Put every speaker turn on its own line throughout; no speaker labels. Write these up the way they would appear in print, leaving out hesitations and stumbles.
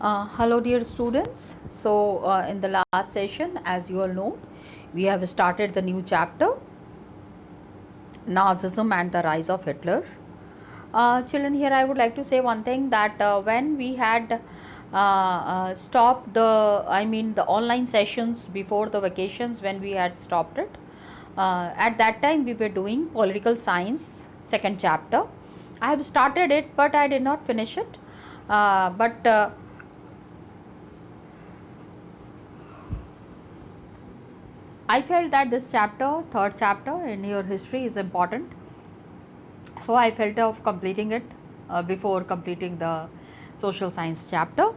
Hello dear students. In the last session, as you all know, we have started the new chapter, Nazism and the rise of Hitler. Children, here I would like to say one thing, that when we had stopped the online sessions before the vacations, when we had stopped it, at that time we were doing political science second chapter. I have started it, but I did not finish it. But I felt that this chapter, third chapter in your history, is important. So I felt of completing it before completing the social science chapter.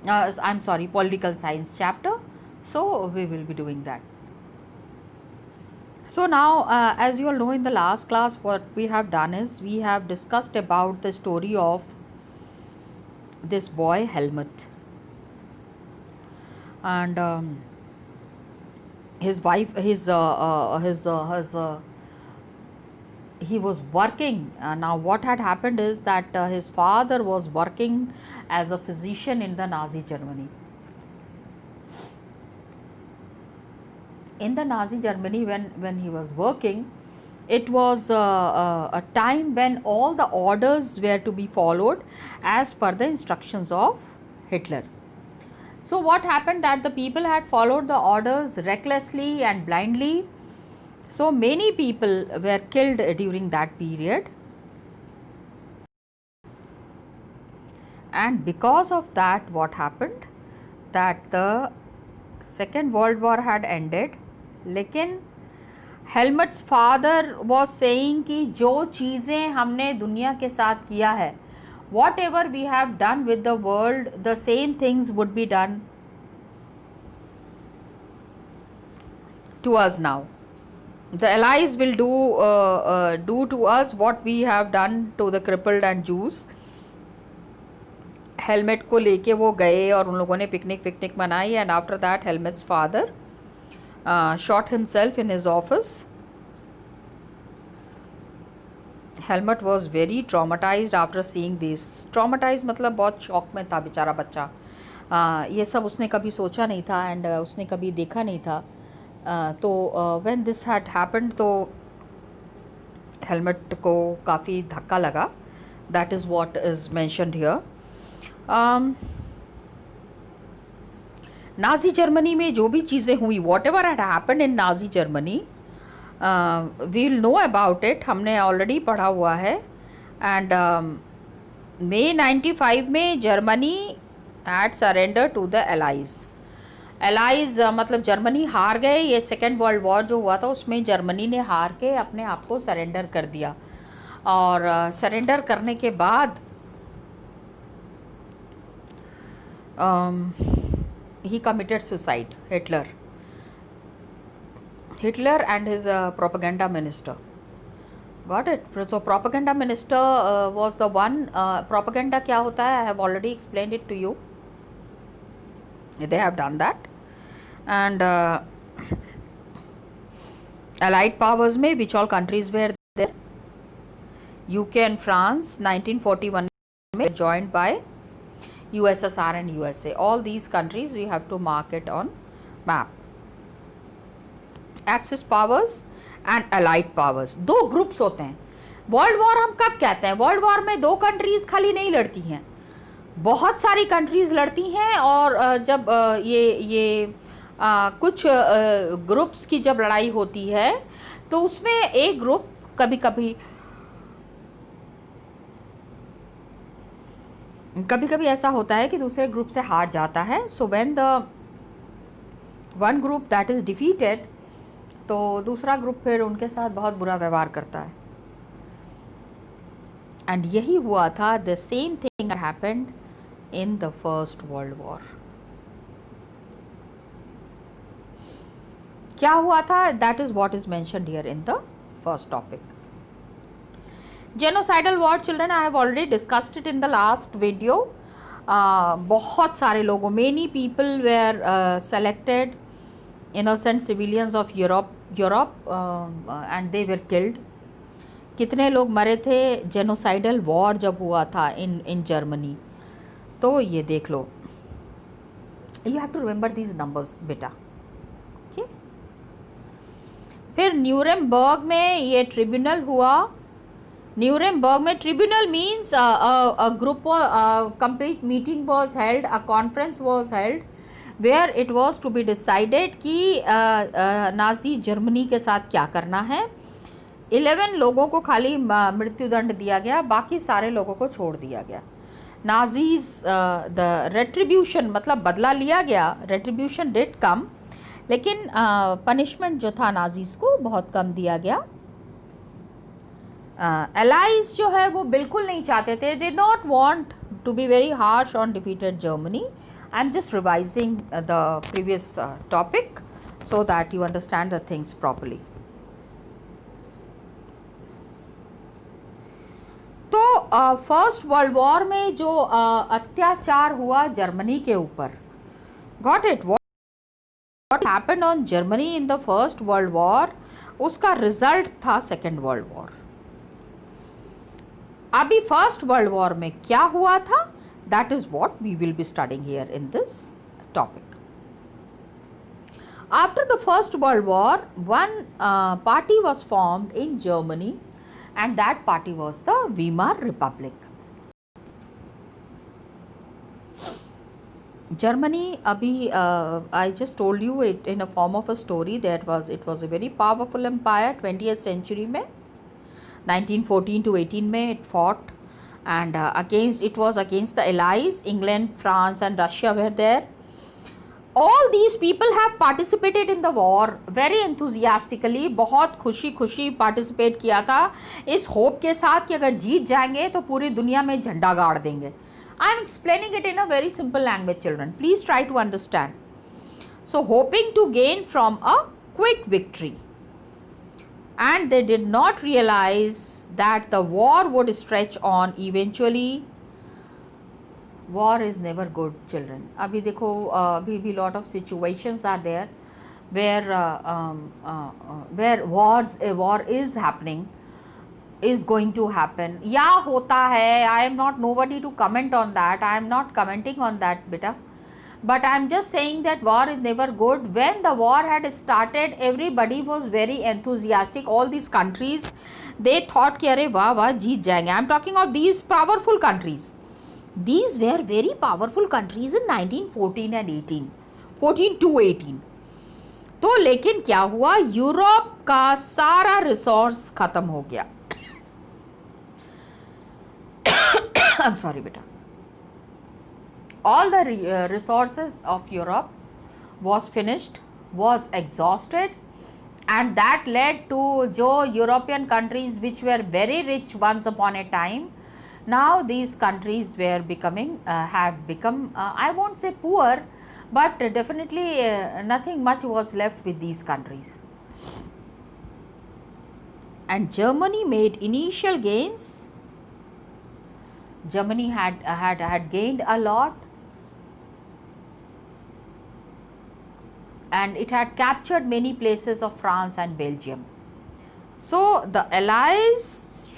I'm sorry, political science chapter. So we will be doing that. So now, as you all know, in the last class, what we have done is we have discussed about the story of this boy Helmut, and his wife, he was working. Now what had happened is that his father was working as a physician in the Nazi Germany. In the Nazi Germany, when he was working, it was a time when all the orders were to be followed as per the instructions of Hitler. So what happened, that the people had followed the orders recklessly and blindly. So many people were killed during that period, and because of that, what happened, that the Second World War had ended. लेकिन हेलमट्स father was saying कि जो चीज़ें हमने दुनिया के साथ किया है, whatever we have done with the world, the same things would be done to us now. The allies will do to us what we have done to the crippled and Jews. Helmet को लेके वो गए और उन लोगों ने picnic मनाई, and after that helmets father shot himself in his office. Helmut was very traumatized after seeing this. Traumatized मतलब बहुत शॉक में था बेचारा बच्चा. ये सब उसने कभी सोचा नहीं था, एंड उसने कभी देखा नहीं था. तो when this had happened, तो हेलमेट को काफ़ी धक्का लगा. That is what is mentioned here. Nazi Germany में जो भी चीज़ें हुई, whatever had happened in Nazi Germany, we will know about it. हमने ऑलरेडी पढ़ा हुआ है. एंड मई 95 में Germany had surrender to the allies. मतलब जर्मनी हार गए. ये सेकेंड वर्ल्ड वॉर जो हुआ था उसमें जर्मनी ने हार के अपने आप को सरेंडर कर दिया, और सरेंडर करने के बाद he committed suicide. Hitler and his propaganda minister. Got it? So propaganda minister was the one. Propaganda क्या होता है? I have already explained it to you. They have done that. And allied powers में which all countries were there? UK and France 1941 में joined by USSR and USA. All these countries you have to mark it on map. Axis powers and allied powers. दो groups होते हैं. World war हम कब कहते हैं? World war में दो कंट्रीज खाली नहीं लड़ती हैं, बहुत सारी कंट्रीज लड़ती हैं. और जब ये कुछ ग्रुप्स की जब लड़ाई होती है, तो उसमें एक ग्रुप कभी कभी ऐसा होता है कि दूसरे ग्रुप से हार जाता है. So when the one group that is defeated, तो दूसरा ग्रुप फिर उनके साथ बहुत बुरा व्यवहार करता है. एंड यही हुआ था. The same thing happened in the first world war. क्या हुआ था? That is what is mentioned here in the first topic. Genocidal war, children, I have already discussed it in the last video. बहुत सारे लोगों, many people were selected, innocent civilians of Europe and they were killed. कितने लोग मरे थे genocidal war जब हुआ था इन जर्मनी? तो ये देख लो. You have to remember these numbers बेटा, ओके। फिर न्यूरेमबर्ग में ये ट्रिब्यूनल हुआ। न्यूरेमबर्ग में tribunal means a group, complete meeting was held, a conference was held where it was to be decided कि नाजी जर्मनी के साथ क्या करना है। 11 लोगों को खाली मृत्युदंड दिया गया, बाकी सारे लोगों को छोड़ दिया गया। नाजीज द रेट्रीब्यूशन मतलब बदला लिया गया, रेट्रीब्यूशन डिड कम, लेकिन पनिशमेंट जो था नाजीज को बहुत कम दिया गया। एलाइज जो है वो बिल्कुल नहीं चाहते थे, they not want to be very harsh on defeated Germany. I am just revising the previous topic so that you understand the things properly. तो फर्स्ट वर्ल्ड वॉर में जो अत्याचार हुआ जर्मनी के ऊपर, got it, what happened on Germany in the first world war, उसका result था second world war. अभी फर्स्ट वर्ल्ड वॉर में क्या हुआ था, that is what we will be studying here in this topic. After the first world war, one party was formed in Germany and that party was the Weimar Republic. Germany abhi I just told you it in a form of a story that it was a very powerful empire 20th century mein, 1914 to 18 mein it fought, and it was against the allies. England, France and Russia were there. All these people have participated in the war very enthusiastically, बहुत खुशी खुशी participate किया था इस hope के साथ कि अगर जीत जाएंगे तो पूरी दुनिया में झंडा गाड़ देंगे। I am explaining it in a very simple language children, please try to understand. So hoping to gain from a quick victory, and they did not realise that the war would stretch on eventually. war is never good children. अभी देखो अभी भी lot of situations are there where war is happening, is going to happen या होता है। I am not nobody to comment on that, I am not commenting on that beta, but I am just saying that war is never good. When the war had started, everybody was very enthusiastic, all these countries they thought कि अरे वाह वाह जीत जाएंगे। I am talking of these powerful countries. These were very powerful countries in 1914 and 18, 14 to 18. तो लेकिन क्या हुआ, Europe का सारा रिसोर्स खत्म हो गया। आई एम सॉरी बेटा। All the resources of Europe was finished, was exhausted, and that led to जो European countries which were very rich once upon a time, now these countries were becoming have become I won't say poor, but definitely nothing much was left with these countries, and Germany made initial gains. Germany had gained a lot, and it had captured many places of France and Belgium. So the allies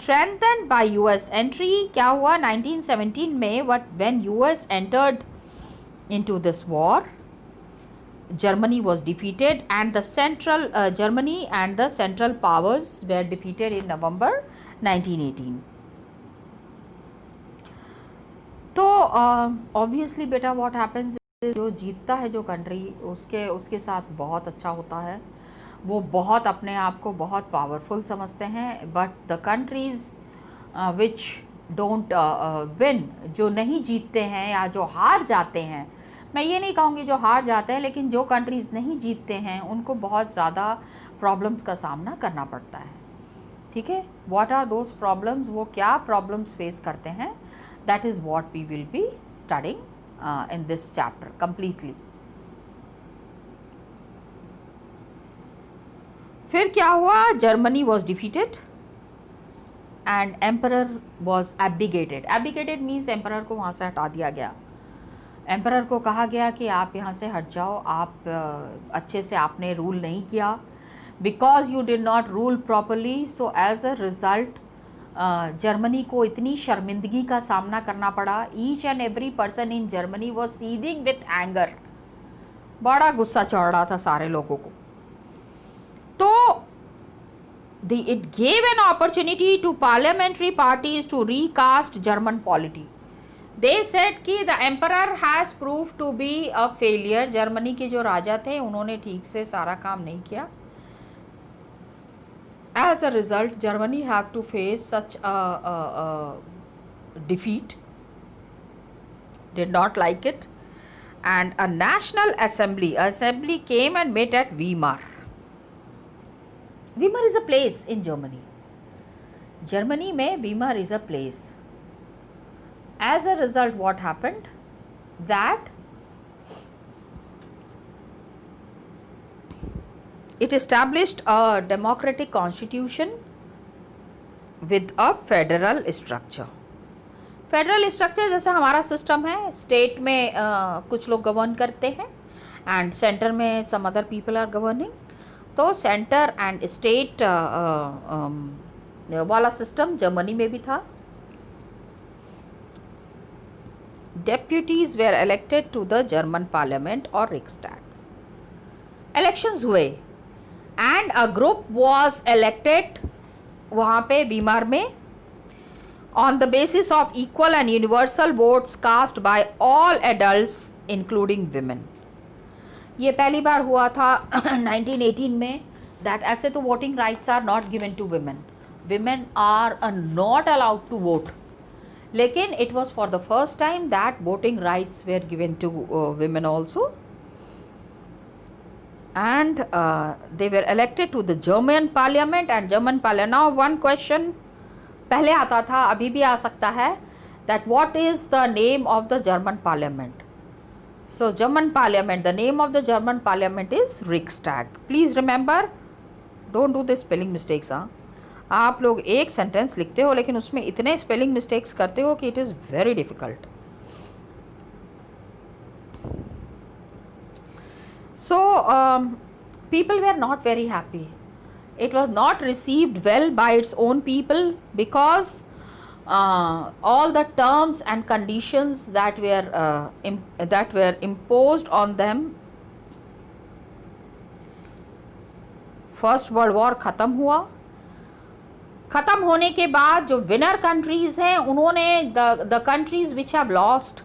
strengthened by US entry, क्या हुआ 1917 में, when US entered into this war, Germany was defeated, and the central Germany and the central powers were defeated in November 1918. तो obviously बेटा what happens is, जो जीतता है जो country, उसके साथ बहुत अच्छा होता है, वो बहुत अपने आप को बहुत पावरफुल समझते हैं। But the countries which don't win, जो नहीं जीतते हैं या जो हार जाते हैं, मैं ये नहीं कहूँगी जो हार जाते हैं, लेकिन जो कंट्रीज़ नहीं जीतते हैं उनको बहुत ज़्यादा प्रॉब्लम्स का सामना करना पड़ता है। ठीक है, व्हाट आर दोज प्रॉब्लम्स, वो क्या प्रॉब्लम्स फेस करते हैं, that is what we will be studying in this chapter completely. फिर क्या हुआ, Germany was defeated and emperor was abdicated. Abdicated means emperor को वहाँ से हटा दिया गया। एम्परर को कहा गया कि आप यहाँ से हट जाओ, आप अच्छे से आपने रूल नहीं किया, because you did not rule properly. So as a result Germany को इतनी शर्मिंदगी का सामना करना पड़ा। Each and every person in Germany was seething with anger. बड़ा गुस्सा चढ़ रहा था सारे लोगों को। तो it gave an opportunity to parliamentary parties to recast German polity. They said कि the emperor has proved to be a failure. Germany के जो राजा थे उन्होंने ठीक से सारा काम नहीं किया. As a result, Germany have to face such a defeat. Did not like it. And a national assembly came and met at Weimar. Weimar is a place in Germany. Germany में Weimar is a place. As a result, what happened? That it established a democratic constitution with a federal structure. Federal structure जैसे हमारा system है, state में कुछ लोग govern करते हैं and centre में some other people are governing. तो सेंटर एंड स्टेट वाला सिस्टम जर्मनी में भी था. Deputies were elected to the German parliament और रिक्सटैग. इलेक्शंस हुए and a group was elected वहाँ पे वीमार में on the basis of equal and universal votes cast by all adults including women. ये पहली बार हुआ था 1918 में that ऐसे तो voting rights are not given to women. Women are not allowed to vote. लेकिन it was for the first time that voting rights were given to women also. And they were elected to the German parliament and German parliament. Now one question पहले आता था, अभी भी आ सकता है, that what is the name of the German parliament? So German parliament, the name of the German parliament is Riksdag. Please remember, don't do the spelling mistakes. आप लोग एक सेंटेंस लिखते हो लेकिन उसमें इतने स्पेलिंग मिस्टेक्स करते हो कि it is very difficult. So people were not very happy. It was not received well by its own people because all the terms and conditions that were imposed on them. First world war ख़त्म हुआ. ख़त्म होने के बाद जो winner countries हैं उन्होंने the countries which have lost,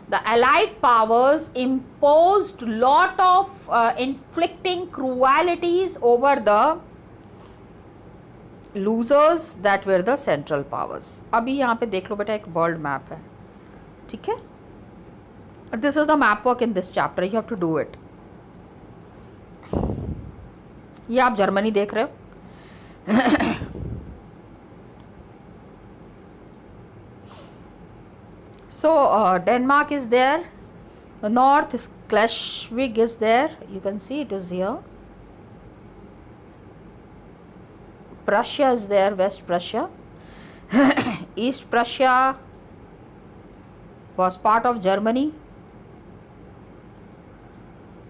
the allied powers imposed lot of inflicting cruelties over the losers that were the central powers. अभी यहाँ पे देख लो बेटा, एक वर्ल्ड मैप है, ठीक है. This is the map work in this chapter, you have to do it. ये आप जर्मनी देख रहे हो. So Denmark is there, the north is Schleswig is there, you can see it is here. Prussia is there, West Prussia. East Prussia was part of Germany.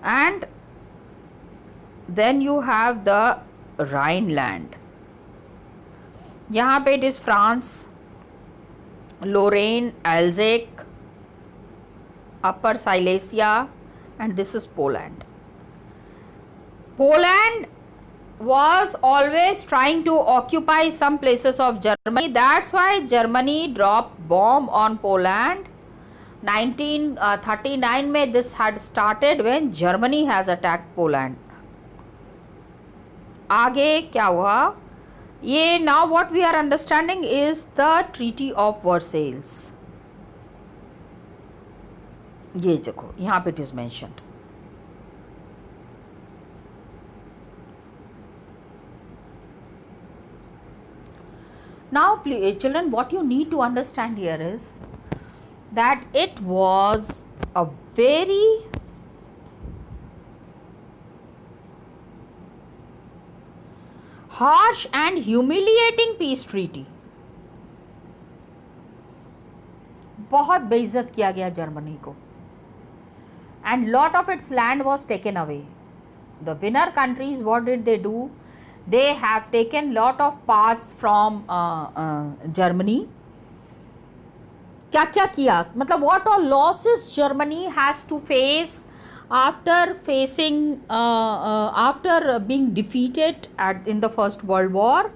And then you have the Rhineland. यहाँ पे it is France, Lorraine, Alsace, Upper Silesia, and this is Poland. Poland was always trying to occupy some places of Germany. That's why Germany dropped bomb on Poland. 1939 में this had started when Germany has attacked Poland. आगे क्या हुआ ये, now what we are understanding is the Treaty of Versailles. ये देखो यहाँ पे it is mentioned. Now children, what you need to understand here is that it was a very harsh and humiliating peace treaty. बहुत बेइज्जत किया गया Germany को and lot of its land was taken away. The winner countries, what did they do? They have taken lot of parts from Germany. क्या क्या किया, मतलब what all losses Germany has to face after being defeated in the First World War,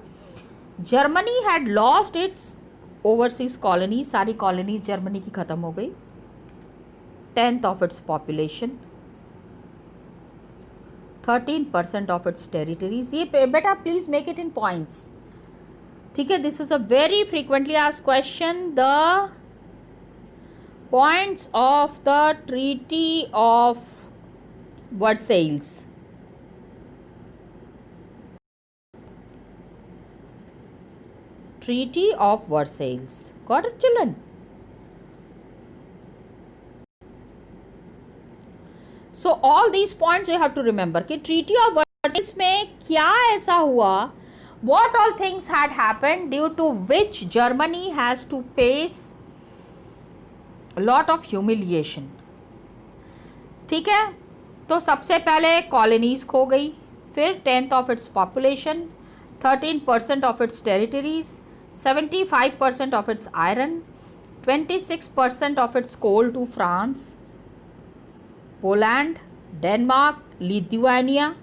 Germany had lost its overseas colonies. सारी colonies Germany की ख़त्म हो गई. 10th of its population, 13% of its territories. ये बेटा please make it in points. ठीक है, this is a very frequently asked question. The points of the Treaty of Versailles. Treaty of Versailles. Got it, children? So all these points you have to remember कि Treaty of Versailles में क्या ऐसा हुआ, what all things had happened due to which Germany has to face a lot of humiliation. ठीक है, तो सबसे पहले कॉलोनीज खो गई, फिर 10th of its population, 13% of its territories, 75% of its iron, 26% of its coal to France, Poland, Denmark, Lithuania,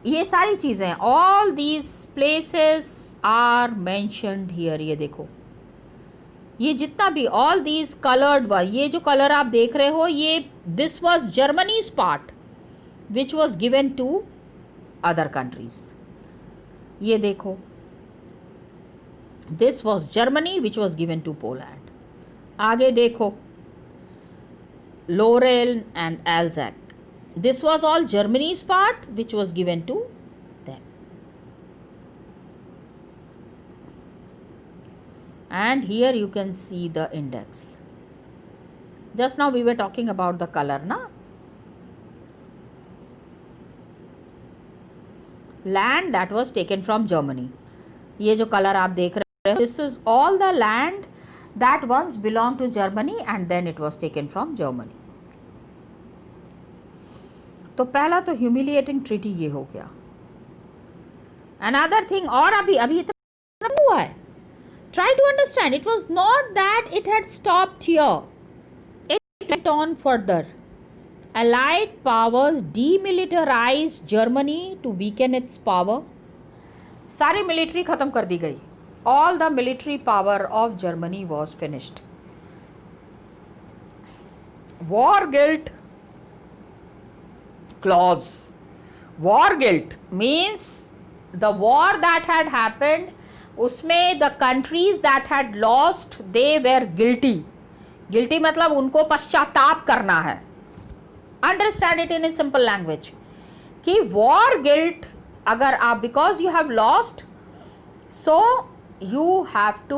ये सारी चीज़ें, all these places are mentioned here. ये देखो, ये जितना भी ऑल दीज कलर्ड, ये जो कलर आप देख रहे हो, ये this was Germany's part which was given to other countries. ये देखो, this was Germany which was given to Poland. आगे देखो, Lorraine and Alsace. This was all Germany's part which was given to them. And here you can see the index. Just now we were talking about the color, na? Land that was taken from Germany. ये जो color आप देख रहे हो, this is all the land that once belonged to Germany and then it was taken from Germany. तो पहला तो humiliating treaty ये हो गया. Another thing, और अभी इतना हुआ है. Try to understand, it was not that it had stopped here. It went on further. Allied powers demilitarized Germany to weaken its power. सारी मिलिट्री ख़त्म कर दी गई. All the military power of Germany was finished. War guilt clause. War guilt means the war that had happened, उसमें the countries that had lost, they were guilty. Guilty मतलब उनको पश्चाताप करना है. Understand it in a simple language कि war guilt अगर आप, because you have lost, so you have to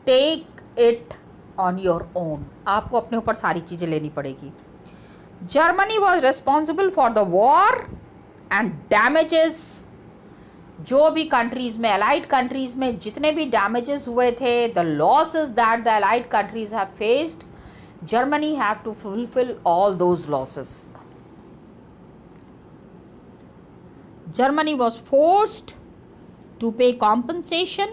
take it on your own. आपको अपने ऊपर सारी चीज़ें लेनी पड़ेगी. Germany was responsible for the war and damages. जो भी कंट्रीज़ में, allied कंट्रीज़ में जितने भी damages हुए थे, the losses that the allied countries have faced, Germany have to fulfill all those losses. Germany was forced to pay compensation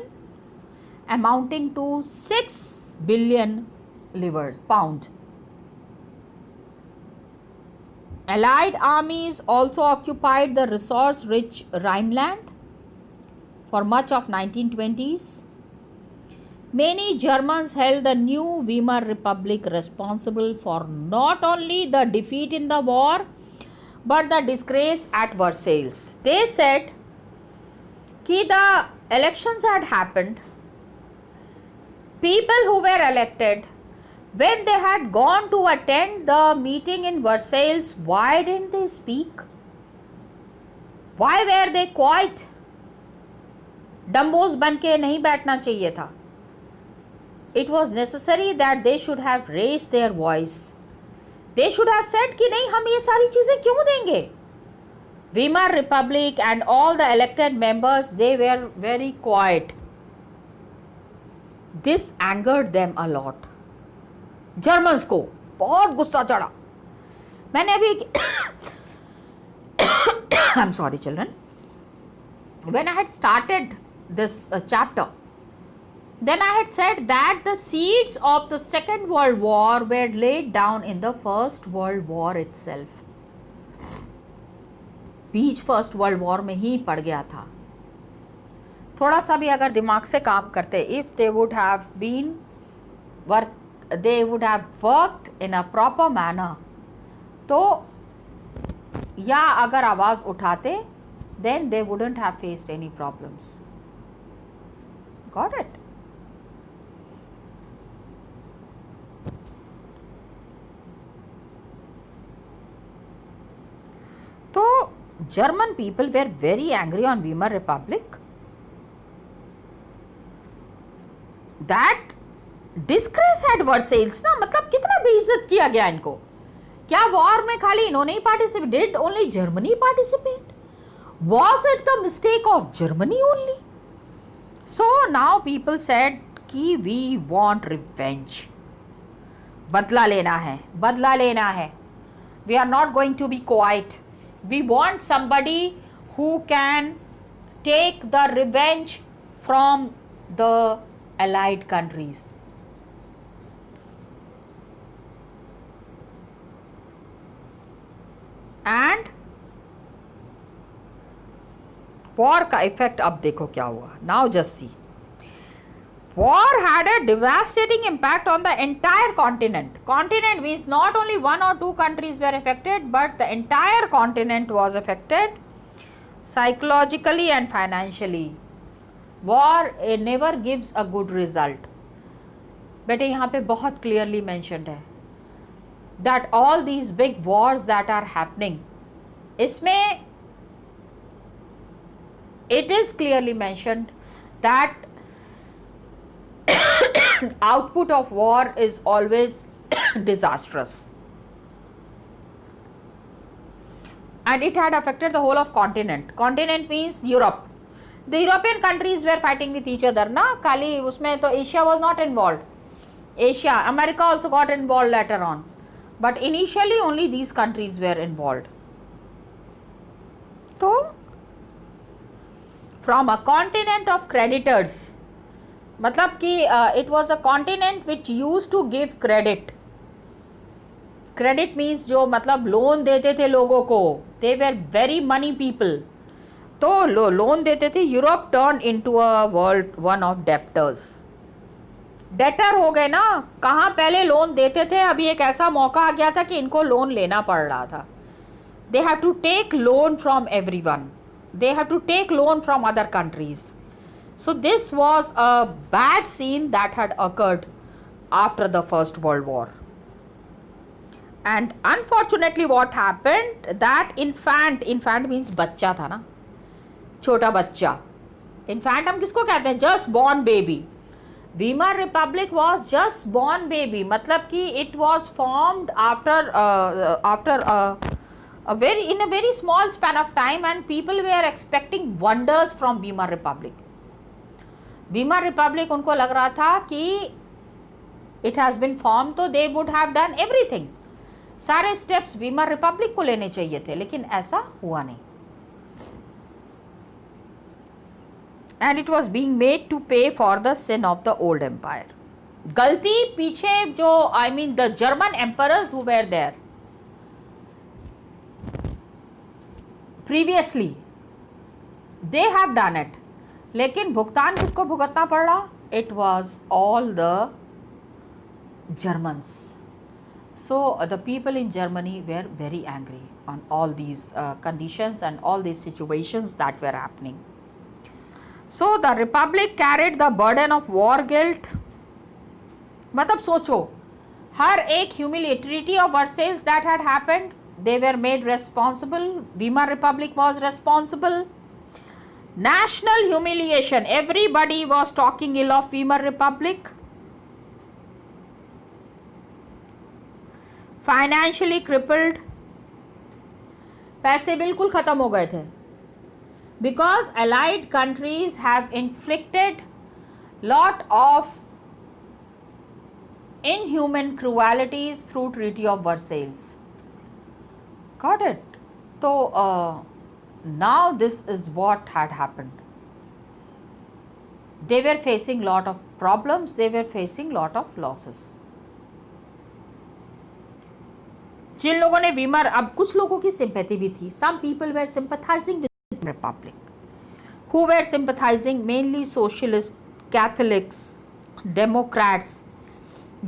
amounting to 6 billion pound. Allied armies also occupied the resource-rich Rhineland for much of 1920s. Many Germans held the new Weimar Republic responsible for not only the defeat in the war but the disgrace at Versailles. They said that the elections had happened, people who were elected, when they had gone to attend the meeting in Versailles, why didn't they speak? Why were they quiet? डम्बोज बन के नहीं बैठना चाहिए था. It was necessary that they should have raised their voice. They should have said कि नहीं, हम ये सारी चीज़ें क्यों देंगे. Weimar Republic and all the elected members, they were very quiet. This angered them a lot. Germans को बहुत गुस्सा चढ़ा. मैंने अभी I'm sorry children. When I had started this chapter, Then I had said that the seeds of the Second World War were laid down in the First World War itself. बीज first world war में ही पड़ गया था. थोड़ा सा भी अगर दिमाग से काम करते, if they would have been work, they would have worked in a proper manner, तो या अगर आवाज उठाते, then they wouldn't have faced any problems. Got it? So German people were very angry on Weimar Republic that disgrace at Versailles. ना मतलब कितना बेइज्जत किया गया इनको. क्या वॉर में खाली इन्होंने ही participate? Did only Germany participate? Was it the mistake of Germany only? So now people said कि we want revenge. बदला लेना है, बदला लेना है. We are not going to be quiet. We want somebody who can take the revenge from the allied countries. And war का effect अब देखो क्या हुआ. Now just see, war had a devastating impact on the entire continent. Continent means not only one or two countries were affected, but the entire continent was affected psychologically and financially. War never gives a good result. बेटे यहाँ पे बहुत clearly mentioned है that all these big wars that are happening, इसमें it is clearly mentioned that output of war is always disastrous, and it had affected the whole of continent. Continent means Europe. The European countries were fighting with each other ना, खाली उसमें तो Asia was not involved. Asia, America also got involved later on, but initially only these countries were involved. तो from a continent of creditors, मतलब कि it was a continent which used to give credit. Credit means जो मतलब loan देते थे लोगों को, they were very money people. तो लोन देते थे. Europe turn into a world one of debtors. Debtor हो गए ना. कहाँ पहले लोन देते थे, अभी एक ऐसा मौका आ गया था कि इनको लोन लेना पड़ रहा था. They have to take loan from everyone. They have to take loan from other countries. So this was a bad scene that had occurred after the First World War. And unfortunately what happened, that infant means बच्चा था ना, छोटा बच्चा. Infant हम किसको कहते हैं? Just born baby. Weimar Republic was just born baby, मतलब कि it was formed after in a very small span of time, and people were expecting wonders from Weimar Republic. Weimar Republic उनको लग रहा था कि it has been formed, तो they would have done everything. सारे steps Weimar Republic को लेने चाहिए थे, लेकिन ऐसा हुआ नहीं. And it was being made to pay for the sin of the old empire. गलती पीछे जो the German emperors who were there previously, they have done it. लेकिन भुगतान किसको भुगतना पड़ रहा? It was all the Germans. So the people in Germany were very angry on all these conditions and all these situations that were happening. So the Republic carried the burden of war guilt. मतलब सोचो, हर एक humiliatory of Versailles that had happened, they were made responsible. Weimar Republic was responsible. National humiliation. Everybody was talking ill of Weimar Republic. Financially crippled. पैसे बिल्कुल खत्म हो गए थे. Because allied countries have inflicted lot of inhuman cruelties through Treaty of Versailles. Got it? So now this is what had happened. they were facing lot of problems, they were facing lot of losses. जिन लोगों ने Weimar, अब कुछ लोगों की sympathy भी थी, some people were sympathizing with the republic, who were sympathizing mainly socialist, Catholics, Democrats,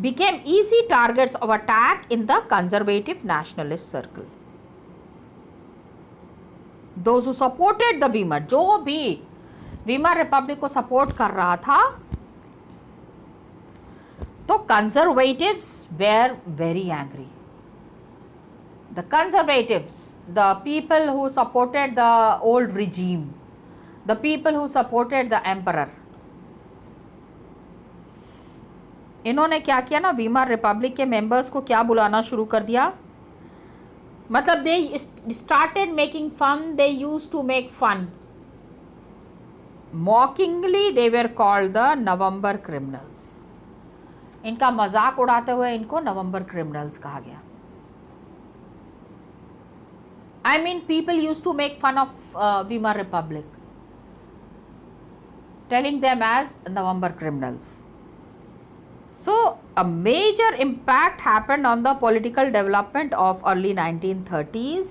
became easy targets of attack in the conservative nationalist circle. Those who supported the Weimar, जो भी Weimar Republic को support कर रहा था, तो conservatives were very angry. The conservatives, the people who supported the old regime, the people who supported the emperor, इन्होंने क्या किया ना, वीमर रिपब्लिक के मेंबर्स को क्या बुलाना शुरू कर दिया, मतलब they started making fun, they used to make fun. Mockingly they were called the November criminals. इनका मजाक उड़ाते हुए इनको नवंबर क्रिमिनल्स कहा गया. I mean people use to make fun of Weimar republic, telling them as November criminals. So a major impact happened on the political development of early 1930s.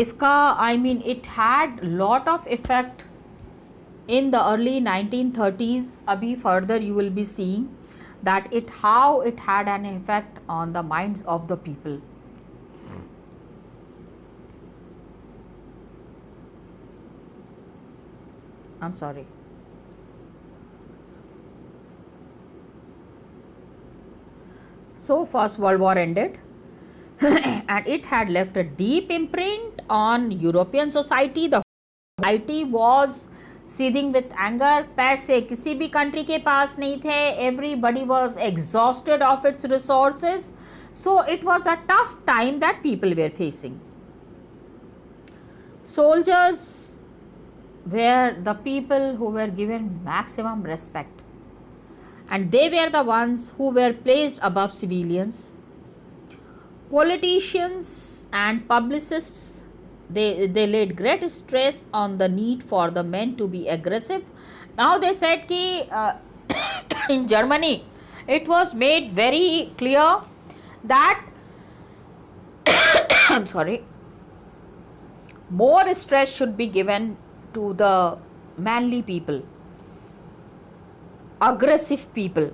इसका I mean it had lot of effect in the early 1930s. अभी further you will be seeing that how it had an effect on the minds of the people. I'm sorry. So First World War ended and it had left a deep imprint on European society. The society was seething with anger. पैसे किसी भी country के पास नहीं थे. Everybody was exhausted of its resources. So it was a tough time that people were facing. Soldiers were the people who were given maximum respect, and they were the ones who were placed above civilians. Politicians and publicists, they laid great stress on the need for the men to be aggressive. Now they said ki in Germany it was made very clear that I'm sorry, more stress should be given to the manly people, aggressive people.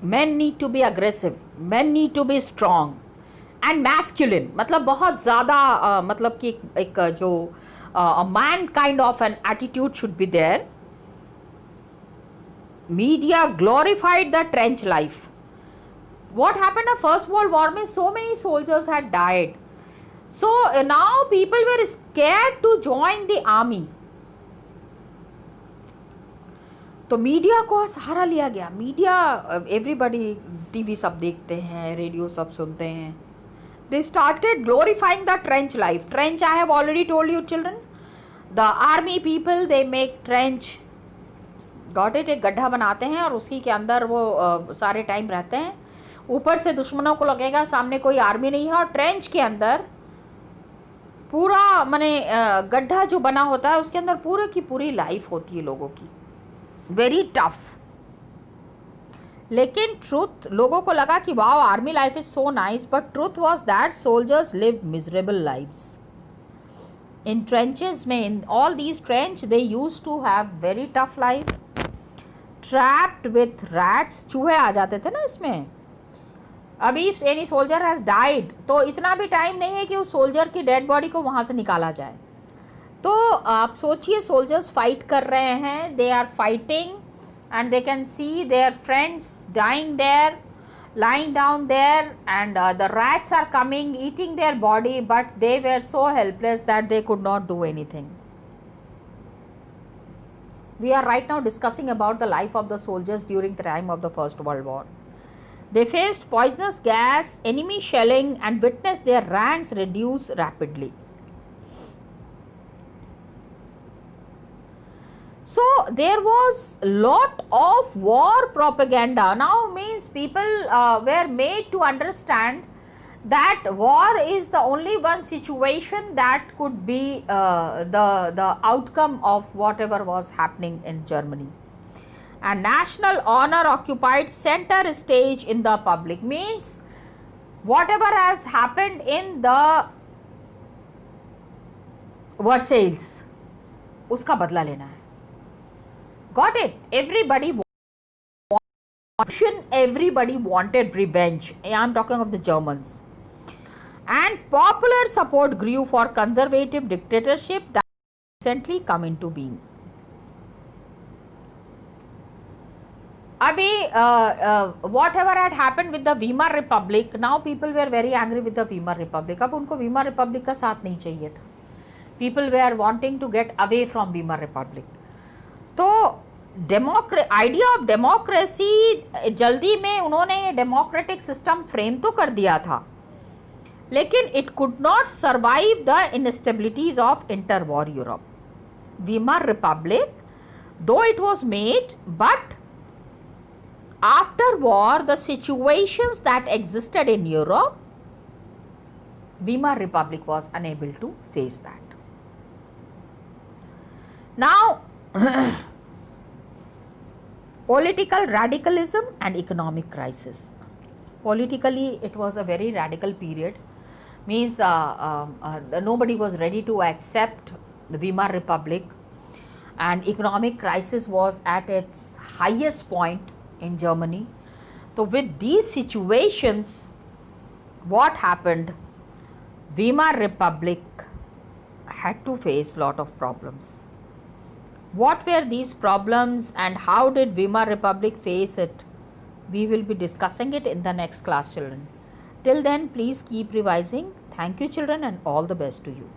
Men need to be aggressive, men need to be strong and masculine. मतलब बहुत ज़्यादा मतलब कि एक जो a man kind of an attitude should be there. Media glorified the trench life. What happened in First World War में so many soldiers had died. So now people were scared to join the army. तो media को सहारा लिया गया. Media, everybody TV सब देखते हैं, radio सब सुनते हैं. They started glorifying the trench life. Trench I have already told you children, the army people they make trench, got it, एक गड्ढा बनाते हैं और उसी के अंदर वो सारे टाइम रहते हैं. ऊपर से दुश्मनों को लगेगा सामने कोई आर्मी नहीं है, और ट्रेंच के अंदर पूरा माने गड्ढा जो बना होता है उसके अंदर पूरे की पूरी लाइफ होती है लोगों की, वेरी टफ. लेकिन ट्रूथ, लोगों को लगा कि wow army life is so nice, but truth was that soldiers lived miserable lives in trenches में. In all these trench they used to have very tough life, trapped with rats. चूहे आ जाते थे ना इसमें. अभी if any soldier has died, तो इतना भी टाइम नहीं है कि उस सोल्जर की डेड बॉडी को वहाँ से निकाला जाए. तो आप सोचिए, सोल्जर्स फाइट कर रहे हैं, they are fighting and they can see their friends dying there, lying down there, and the rats are coming, eating their body, but they were so helpless that they could not do anything. We are right now discussing about the life of the soldiers during the time of the First World War. They faced poisonous gas, enemy shelling, and witnessed their ranks reduce rapidly. So there was lot of war propaganda. Now means people were made to understand that war is the only one situation that could be the outcome of whatever was happening in Germany. And national honor occupied center stage in the public, means whatever has happened in the Versailles, उसका बदला लेना है. Got it? Everybody wanted revenge. I am talking of the Germans. And popular support grew for conservative dictatorship that recently come into being. Whatever had happened with the Weimar Republic, now people were very angry with the Weimar Republic. अब उनको Weimar Republic का साथ नहीं चाहिए था. People were wanting to get away from Weimar Republic. तो idea of democracy जल्दी में उन्होंने ये डेमोक्रेटिक सिस्टम फ्रेम तो कर दिया था, लेकिन it could not survive the instabilities of inter war Europe. Weimar republic, though it was made, but after war the situations that existed in Europe, Weimar republic was unable to face that. Now political radicalism and economic crisis. Politically, it was a very radical period, means nobody was ready to accept the Weimar Republic, and economic crisis was at its highest point in Germany. So with these situations, what happened? Weimar Republic had to face lot of problems. What were these problems and how did Weimar Republic face it? We will be discussing it in the next class, children. Till then, please keep revising. Thank you, children, and all the best to you.